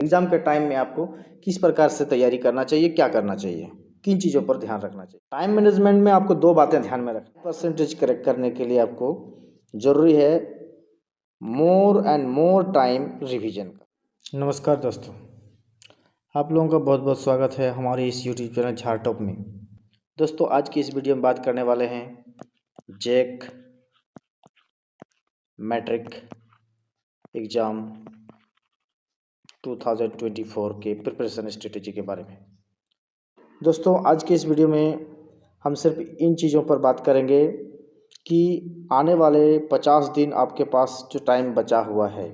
Exam के time में आपको किस प्रकार से तैयारी करना चाहिए, क्या करना चाहिए, किन चीज़ों पर ध्यान रखना चाहिए। टाइम मैनेजमेंट में आपको दो बातें ध्यान में रखना। परसेंटेज करेक्ट करने के लिए आपको ज़रूरी है more and more time revision का। नमस्कार दोस्तों, आप लोगों का बहुत बहुत स्वागत है हमारे इस यूट्यूब चैनल झार टॉप में। दोस्तों, आज की इस वीडियो में बात करने वाले हैं जेक मैट्रिक एग्ज़ाम 2024 के प्रिपरेशन स्ट्रेटेजी के बारे में। दोस्तों, आज के इस वीडियो में हम सिर्फ इन चीज़ों पर बात करेंगे कि आने वाले 50 दिन आपके पास जो टाइम बचा हुआ है,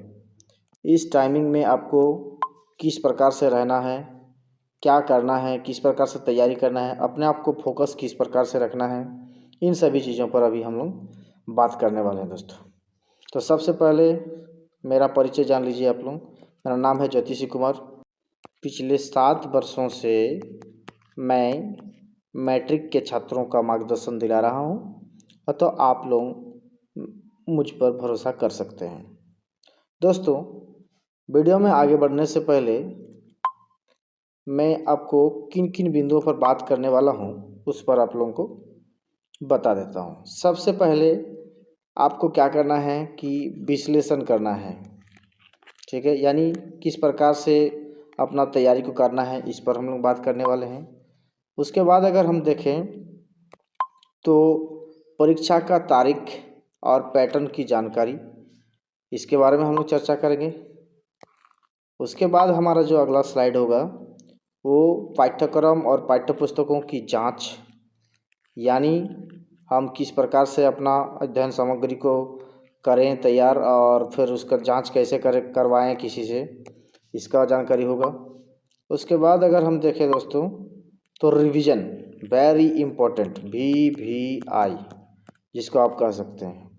इस टाइमिंग में आपको किस प्रकार से रहना है, क्या करना है, किस प्रकार से तैयारी करना है, अपने आप को फोकस किस प्रकार से रखना है, इन सभी चीज़ों पर अभी हम लोग बात करने वाले हैं दोस्तों। तो सबसे पहले मेरा परिचय जान लीजिए आप लोग। मेरा नाम है ज्योतिषी कुमार। पिछले 7 वर्षों से मैं मैट्रिक के छात्रों का मार्गदर्शन दिला रहा हूँ, तो आप लोग मुझ पर भरोसा कर सकते हैं। दोस्तों, वीडियो में आगे बढ़ने से पहले मैं आपको किन किन बिंदुओं पर बात करने वाला हूँ उस पर आप लोगों को बता देता हूँ। सबसे पहले आपको क्या करना है कि विश्लेषण करना है, ठीक है, यानी किस प्रकार से अपना तैयारी को करना है, इस पर हम लोग बात करने वाले हैं। उसके बाद अगर हम देखें तो परीक्षा का तारीख और पैटर्न की जानकारी, इसके बारे में हम लोग चर्चा करेंगे। उसके बाद हमारा जो अगला स्लाइड होगा वो पाठ्यक्रम और पाठ्यपुस्तकों की जांच, यानी हम किस प्रकार से अपना अध्ययन सामग्री को करें तैयार और फिर उसका जांच कैसे करवाएं किसी से, इसका जानकारी होगा। उसके बाद अगर हम देखें दोस्तों तो रिवीजन, वेरी इम्पोर्टेंट, VVI जिसको आप कह सकते हैं,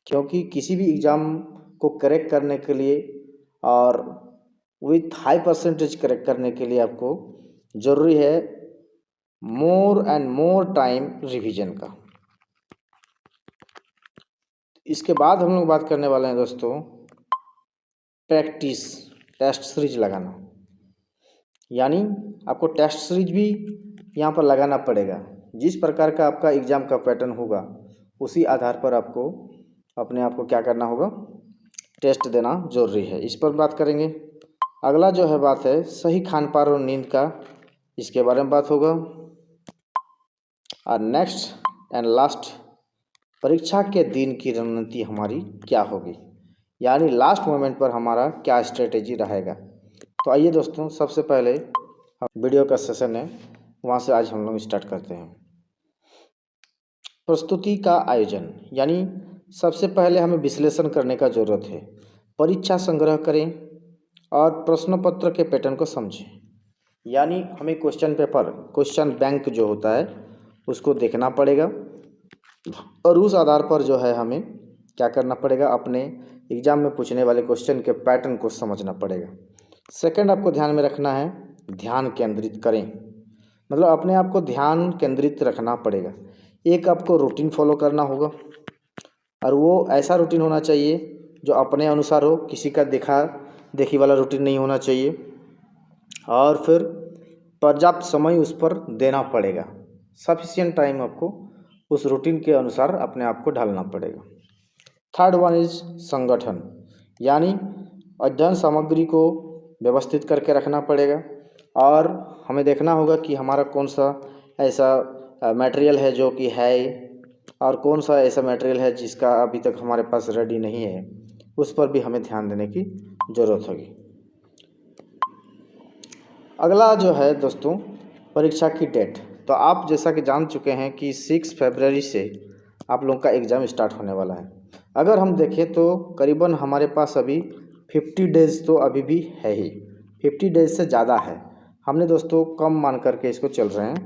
क्योंकि किसी भी एग्ज़ाम को करेक्ट करने के लिए और विथ हाई परसेंटेज करेक्ट करने के लिए आपको ज़रूरी है more and more time revision का। इसके बाद हम लोग बात करने वाले हैं दोस्तों प्रैक्टिस टेस्ट सीरीज लगाना, यानी आपको टेस्ट सीरीज भी यहाँ पर लगाना पड़ेगा। जिस प्रकार का आपका एग्ज़ाम का पैटर्न होगा उसी आधार पर आपको अपने आप को क्या करना होगा, टेस्ट देना ज़रूरी है। इस पर बात करेंगे। अगला जो है बात है सही खान पान और नींद का, इसके बारे में बात होगा। और नेक्स्ट एंड लास्ट, परीक्षा के दिन की रणनीति हमारी क्या होगी, यानी लास्ट मोमेंट पर हमारा क्या स्ट्रेटेजी रहेगा। तो आइए दोस्तों, सबसे पहले हम वीडियो का सेशन है वहाँ से आज हम लोग स्टार्ट करते हैं। प्रस्तुति का आयोजन, यानी सबसे पहले हमें विश्लेषण करने का ज़रूरत है। परीक्षा संग्रह करें और प्रश्न पत्र के पैटर्न को समझें, यानी हमें क्वेश्चन पेपर, क्वेश्चन बैंक जो होता है उसको देखना पड़ेगा और उस आधार पर जो है हमें क्या करना पड़ेगा, अपने एग्ज़ाम में पूछने वाले क्वेश्चन के पैटर्न को समझना पड़ेगा। सेकंड, आपको ध्यान में रखना है ध्यान केंद्रित करें, मतलब अपने आप को ध्यान केंद्रित रखना पड़ेगा। एक आपको रूटीन फॉलो करना होगा और वो ऐसा रूटीन होना चाहिए जो अपने अनुसार हो, किसी का देखा देखी वाला रूटीन नहीं होना चाहिए। और फिर पर्याप्त समय उस पर देना पड़ेगा, सफिशिएंट टाइम आपको उस रूटीन के अनुसार अपने आप को ढालना पड़ेगा। थर्ड वन इज संगठन, यानी अध्ययन सामग्री को व्यवस्थित करके रखना पड़ेगा और हमें देखना होगा कि हमारा कौन सा ऐसा मटेरियल है जो कि है और कौन सा ऐसा मटेरियल है जिसका अभी तक हमारे पास रेडी नहीं है, उस पर भी हमें ध्यान देने की ज़रूरत होगी। अगला जो है दोस्तों परीक्षा की डेट, तो आप जैसा कि जान चुके हैं कि 6 फरवरी से आप लोगों का एग्ज़ाम स्टार्ट होने वाला है। अगर हम देखें तो करीबन हमारे पास अभी 50 डेज़ तो अभी भी है ही, 50 डेज़ से ज़्यादा है। हमने दोस्तों कम मान करके इसको चल रहे हैं,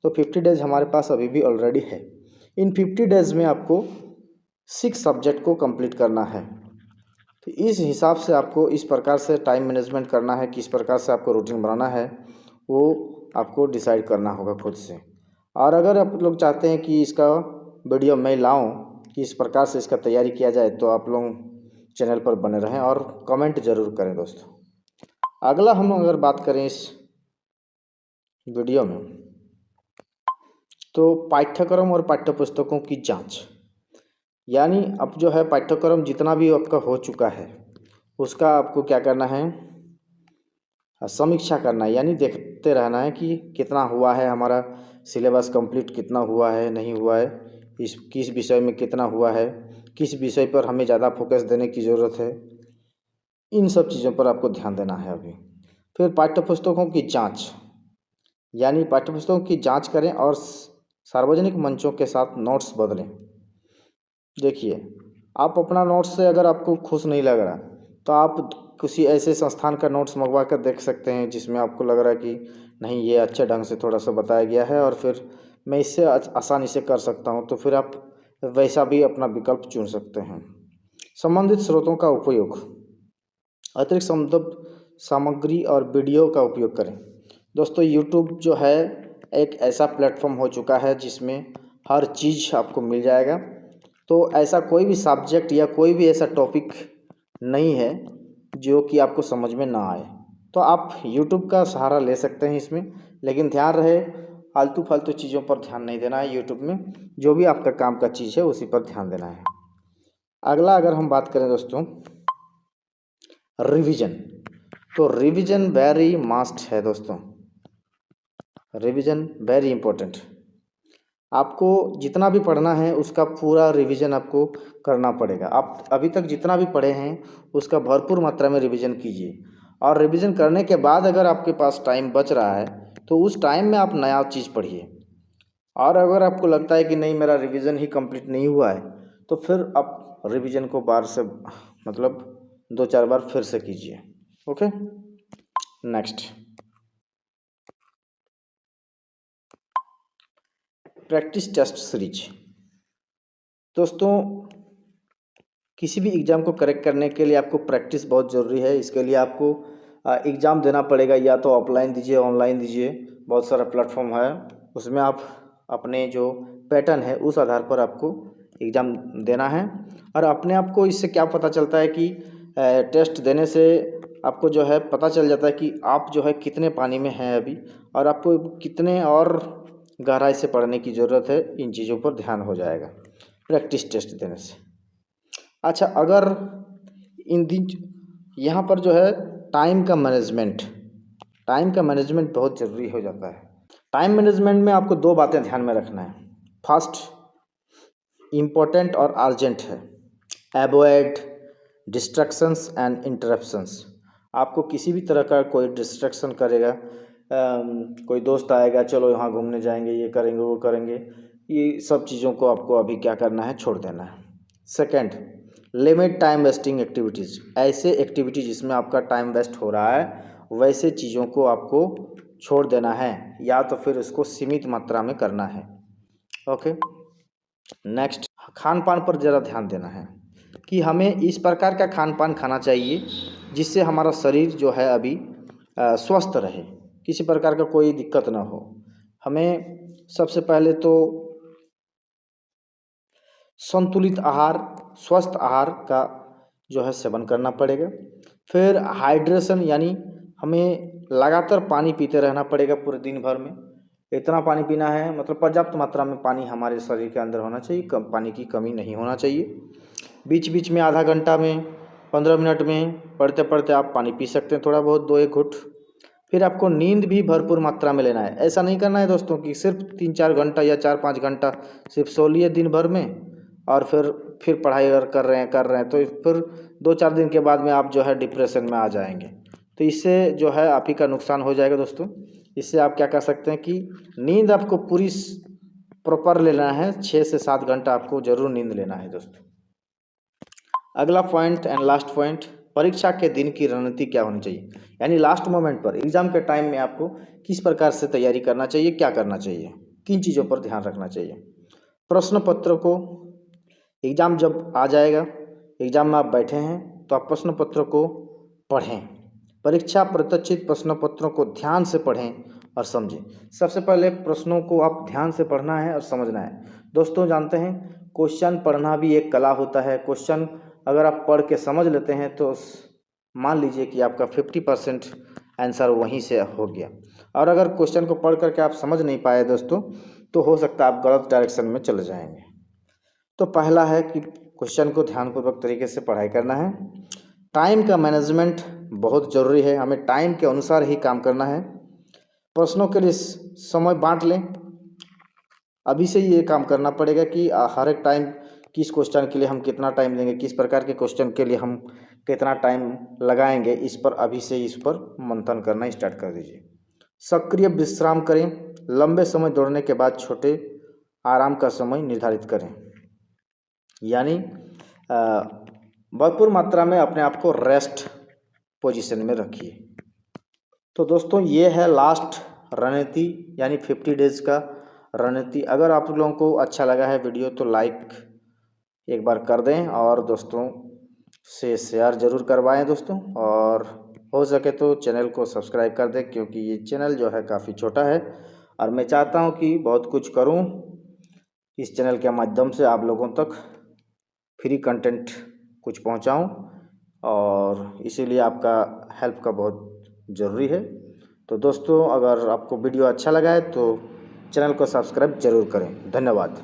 तो 50 डेज़ हमारे पास अभी भी ऑलरेडी है। इन 50 डेज़ में आपको 6 सब्जेक्ट को कंप्लीट करना है। तो इस हिसाब से आपको इस प्रकार से टाइम मैनेजमेंट करना है, किस प्रकार से आपको रूटीन बनाना है वो आपको डिसाइड करना होगा खुद से। और अगर आप लोग चाहते हैं कि इसका वीडियो मैं लाऊं कि इस प्रकार से इसका तैयारी किया जाए, तो आप लोग चैनल पर बने रहें और कमेंट ज़रूर करें दोस्तों। अगला हम अगर बात करें इस वीडियो में, तो पाठ्यक्रम और पाठ्यपुस्तकों की जांच, यानी अब जो है पाठ्यक्रम जितना भी आपका हो चुका है उसका आपको क्या करना है, समीक्षा करना है, यानी देखते रहना है कि कितना हुआ है, हमारा सिलेबस कंप्लीट कितना हुआ है, नहीं हुआ है, इस किस विषय में कितना हुआ है, किस विषय पर हमें ज़्यादा फोकस देने की ज़रूरत है, इन सब चीज़ों पर आपको ध्यान देना है अभी। फिर पाठ्यपुस्तकों की जांच, यानी पाठ्यपुस्तकों की जांच करें और सार्वजनिक मंचों के साथ नोट्स बदलें। देखिए, आप अपना नोट्स से अगर आपको खुश नहीं लग रहा तो आप किसी ऐसे संस्थान का नोट्स मंगवा कर देख सकते हैं जिसमें आपको लग रहा है कि नहीं, ये अच्छे ढंग से थोड़ा सा बताया गया है और फिर मैं इससे आसानी से कर सकता हूँ, तो फिर आप वैसा भी अपना विकल्प चुन सकते हैं। संबंधित स्रोतों का उपयोग, अतिरिक्त सामग्री और वीडियो का उपयोग करें। दोस्तों, यूट्यूब जो है एक ऐसा प्लेटफॉर्म हो चुका है जिसमें हर चीज़ आपको मिल जाएगा। तो ऐसा कोई भी सब्जेक्ट या कोई भी ऐसा टॉपिक नहीं है जो कि आपको समझ में ना आए, तो आप यूट्यूब का सहारा ले सकते हैं इसमें। लेकिन ध्यान रहे, फालतू फालतू चीज़ों पर ध्यान नहीं देना है यूट्यूब में, जो भी आपका काम का चीज़ है उसी पर ध्यान देना है। अगला अगर हम बात करें दोस्तों, रिवीजन, तो रिवीजन वेरी मस्ट है दोस्तों, रिवीजन वेरी इंपॉर्टेंट। आपको जितना भी पढ़ना है उसका पूरा रिवीजन आपको करना पड़ेगा। आप अभी तक जितना भी पढ़े हैं उसका भरपूर मात्रा में रिवीजन कीजिए, और रिवीजन करने के बाद अगर आपके पास टाइम बच रहा है तो उस टाइम में आप नया चीज़ पढ़िए। और अगर आपको लगता है कि नहीं, मेरा रिवीजन ही कंप्लीट नहीं हुआ है, तो फिर आप रिवीजन को बार से मतलब 2-4 बार फिर से कीजिए। Okay, next, practice test series. दोस्तों, किसी भी एग्ज़ाम को करेक्ट करने के लिए आपको प्रैक्टिस बहुत ज़रूरी है। इसके लिए आपको एग्ज़ाम देना पड़ेगा, या तो ऑफलाइन दीजिए, ऑनलाइन दीजिए, बहुत सारा प्लेटफॉर्म है, उसमें आप अपने जो पैटर्न है उस आधार पर आपको एग्ज़ाम देना है। और अपने आप को इससे क्या पता चलता है कि टेस्ट देने से आपको जो है पता चल जाता है कि आप जो है कितने पानी में हैं अभी, और आपको कितने और गहराई से पढ़ने की ज़रूरत है, इन चीज़ों पर ध्यान हो जाएगा प्रैक्टिस टेस्ट देने से। अच्छा, अगर इन दिन यहाँ पर जो है टाइम का मैनेजमेंट, टाइम का मैनेजमेंट बहुत ज़रूरी हो जाता है। टाइम मैनेजमेंट में आपको 2 बातें ध्यान में रखना है। फर्स्ट, इम्पोर्टेंट और अर्जेंट है, अवॉइड डिस्ट्रैक्शंस एंड इंटरप्शंस। आपको किसी भी तरह का कोई डिस्ट्रैक्शन करेगा, कोई दोस्त आएगा, चलो यहाँ घूमने जाएंगे, ये करेंगे, वो करेंगे, ये सब चीज़ों को आपको अभी क्या करना है, छोड़ देना है। Second, limit time wasting activities, ऐसे एक्टिविटी जिसमें आपका टाइम वेस्ट हो रहा है वैसे चीज़ों को आपको छोड़ देना है, या तो फिर उसको सीमित मात्रा में करना है। ओके, नेक्स्ट, खान पान पर ज़रा ध्यान देना है कि हमें इस प्रकार का खान पान खाना चाहिए जिससे हमारा शरीर जो है अभी स्वस्थ रहे, किसी प्रकार का कोई दिक्कत ना हो। हमें सबसे पहले तो संतुलित आहार, स्वस्थ आहार का जो है सेवन करना पड़ेगा। फिर हाइड्रेशन, यानी हमें लगातार पानी पीते रहना पड़ेगा पूरे दिन भर में। इतना पानी पीना है, मतलब पर्याप्त मात्रा में पानी हमारे शरीर के अंदर होना चाहिए, कम पानी की कमी नहीं होना चाहिए। बीच बीच में आधा घंटा में, 15 मिनट में पढ़ते पढ़ते आप पानी पी सकते हैं थोड़ा बहुत, 2-1 घुट। फिर आपको नींद भी भरपूर मात्रा में लेना है। ऐसा नहीं करना है दोस्तों कि सिर्फ 3-4 घंटा या 4-5 घंटा सिर्फ सो लिए दिन भर में, और फिर पढ़ाई अगर कर रहे हैं तो फिर 2-4 दिन के बाद में आप जो है डिप्रेशन में आ जाएंगे। तो इससे जो है आप ही का नुकसान हो जाएगा दोस्तों। इससे आप क्या कर सकते हैं कि नींद आपको पूरी प्रॉपर लेना है, 6 से 7 घंटा आपको ज़रूर नींद लेना है दोस्तों। अगला पॉइंट एंड लास्ट पॉइंट, परीक्षा के दिन की रणनीति क्या होनी चाहिए, यानी लास्ट मोमेंट पर एग्ज़ाम के टाइम में आपको किस प्रकार से तैयारी करना चाहिए, क्या करना चाहिए, किन चीज़ों पर ध्यान रखना चाहिए। प्रश्न पत्र को, एग्ज़ाम जब आ जाएगा, एग्ज़ाम में आप बैठे हैं तो आप प्रश्न पत्र को पढ़ें, परीक्षा प्रत्याशित प्रश्न पत्रों को ध्यान से पढ़ें और समझें। सबसे पहले प्रश्नों को आप ध्यान से पढ़ना है और समझना है। दोस्तों, जानते हैं क्वेश्चन पढ़ना भी एक कला होता है। क्वेश्चन अगर आप पढ़ के समझ लेते हैं तो मान लीजिए कि आपका 50% आंसर वहीं से हो गया। और अगर क्वेश्चन को पढ़ करके आप समझ नहीं पाए दोस्तों, तो हो सकता है आप गलत डायरेक्शन में चले जाएंगे। तो पहला है कि क्वेश्चन को ध्यानपूर्वक तरीके से पढ़ाई करना है। टाइम का मैनेजमेंट बहुत ज़रूरी है, हमें टाइम के अनुसार ही काम करना है। प्रश्नों के लिए समय बांट लें, अभी से ये काम करना पड़ेगा कि हर एक टाइम किस क्वेश्चन के लिए हम कितना टाइम लेंगे, किस प्रकार के क्वेश्चन के लिए हम कितना टाइम लगाएंगे, इस पर अभी से इस पर मंथन करना स्टार्ट कर दीजिए। सक्रिय विश्राम करें, लंबे समय दौड़ने के बाद छोटे आराम का समय निर्धारित करें, यानी भरपूर मात्रा में अपने आप को रेस्ट पोजीशन में रखिए। तो दोस्तों ये है लास्ट रणनीति, यानी 50 डेज का रणनीति। अगर आप लोगों को अच्छा लगा है वीडियो तो लाइक एक बार कर दें और दोस्तों से शेयर ज़रूर करवाएं दोस्तों, और हो सके तो चैनल को सब्सक्राइब कर दें, क्योंकि ये चैनल जो है काफ़ी छोटा है और मैं चाहता हूँ कि बहुत कुछ करूँ इस चैनल के माध्यम से, आप लोगों तक फ्री कंटेंट कुछ पहुँचाऊँ, और इसीलिए आपका हेल्प का बहुत ज़रूरी है। तो दोस्तों अगर आपको वीडियो अच्छा लगा है तो चैनल को सब्सक्राइब ज़रूर करें। धन्यवाद।